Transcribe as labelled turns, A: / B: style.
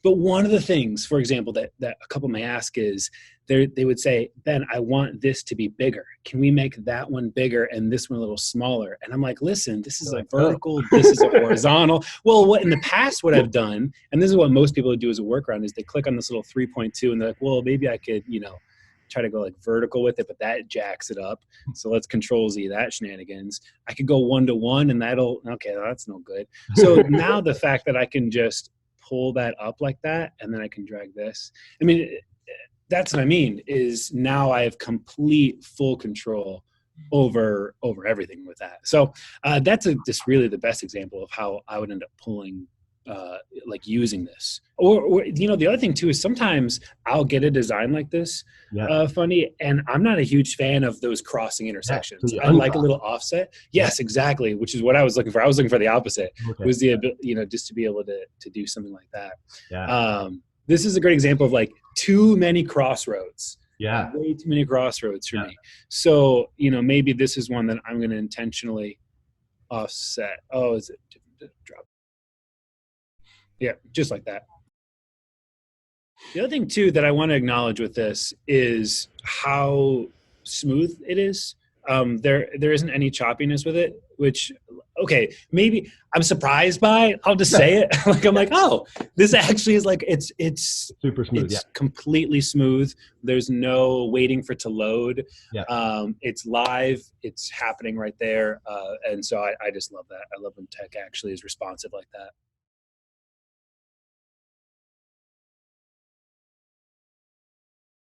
A: But one of the things, for example, that a couple may ask is they would say, Ben, I want this to be bigger. Can we make that one bigger and this one a little smaller? And I'm like, listen, this is a vertical, this is a horizontal. Well, what in the past, what I've done, and this is what most people do as a workaround, is they click on this little 3.2 and they're like, well, maybe I could, try to go like vertical with it, but that jacks it up. So let's Control Z that shenanigans. I could go 1-to-1 and that's no good. So now the fact that I can just pull that up like that and then I can drag this. I mean, that's what I mean, is now I have complete full control over everything with that. So that's just really the best example of how I would end up pulling like using this. Or the other thing too is sometimes I'll get a design like this, Funny, and I'm not a huge fan of those crossing intersections. I like a little offset. Yes, exactly, which is what I was looking for. I was looking for the opposite. Was the ability, just to be able to do something like that. This is a great example of like too many crossroads. Way too many crossroads for me. So maybe this is one that I'm going to intentionally offset. Oh, is it drop? Yeah, just like that. The other thing too that I want to acknowledge with this is how smooth it is. There isn't any choppiness with it, which, okay, maybe I'm surprised by. I'll just say it. I'm like, oh, this actually is like it's
B: super smooth.
A: It's completely smooth. There's no waiting for it to load. It's live. It's happening right there, and so I just love that. I love when tech actually is responsive like that.